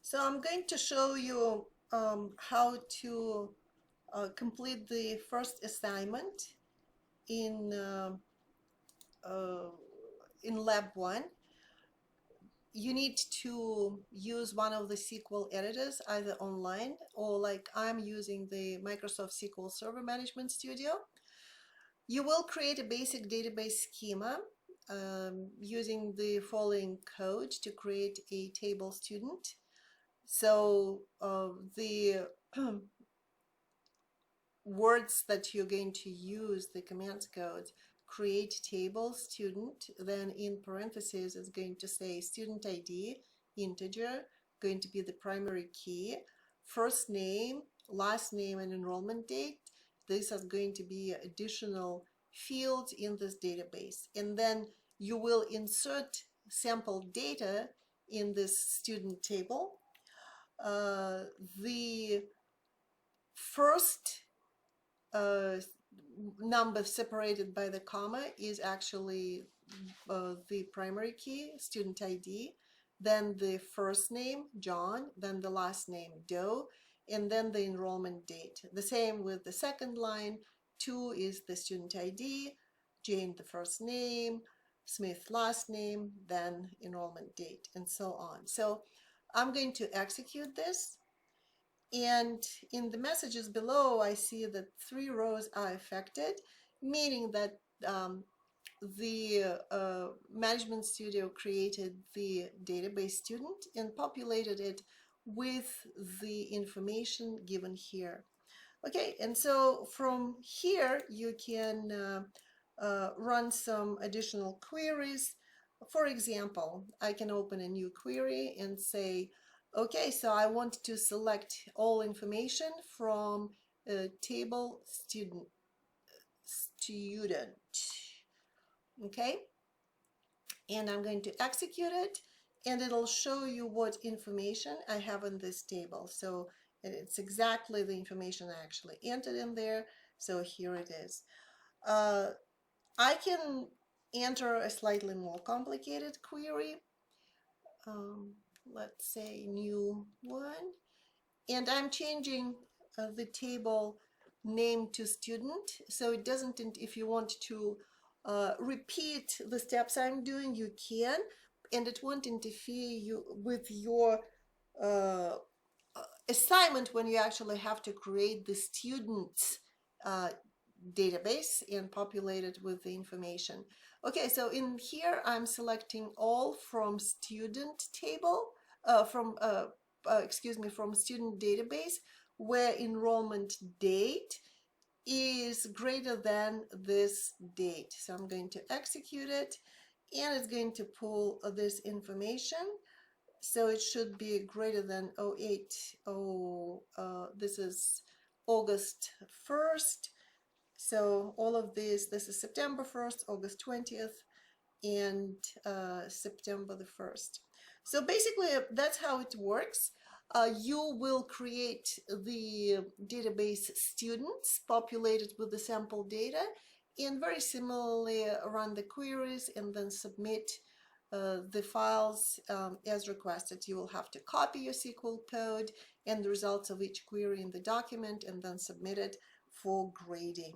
So I'm going to show you how to complete the first assignment in uh, uh, in Lab 1. You need to use one of the SQL editors, either online or like I'm using the Microsoft SQL Server Management Studio. You will create a basic database schema using the following code to create a table student. So the words that you're going to use, the command code, create table student, then in parentheses is going to say student ID, integer, going to be the primary key, first name, last name, and enrollment date. These are going to be additional fields in this database. And then you will insert sample data in this student table. The first number separated by the comma is actually the primary key, student ID, then the first name, John, then the last name, Doe, and then the enrollment date. The same with the second line. 2 is the student ID, Jane the first name, Smith last name, then enrollment date, and so on. So I'm going to execute this. And in the messages below, I see that 3 rows are affected, meaning that the Management Studio created the database student and populated it with the information given here. Okay, and so from here you can run some additional queries. For example, I can open a new query and say, okay, so I want to select all information from table student. Okay, and I'm going to execute it, and it'll show you what information I have in this table. So it's exactly the information I actually entered in there. So here it is. I can enter a slightly more complicated query. Let's say new one, and I'm changing the table name to student, so it doesn't, if you want to repeat the steps I'm doing, you can, and it won't interfere with your uh, assignment when you actually have to create the students database and populate it with the information. Okay, so in here I'm selecting all from student table, from student database, where enrollment date is greater than this date. So I'm going to execute it, and it's going to pull this information. So it should be greater than 080, this is August 1st. So all of this is September 1st, August 20th, and September the 1st. So basically that's how it works. You will create the database students populated with the sample data, and very similarly run the queries and then submit the files as requested. You will have to copy your SQL code and the results of each query in the document and then submit it for grading.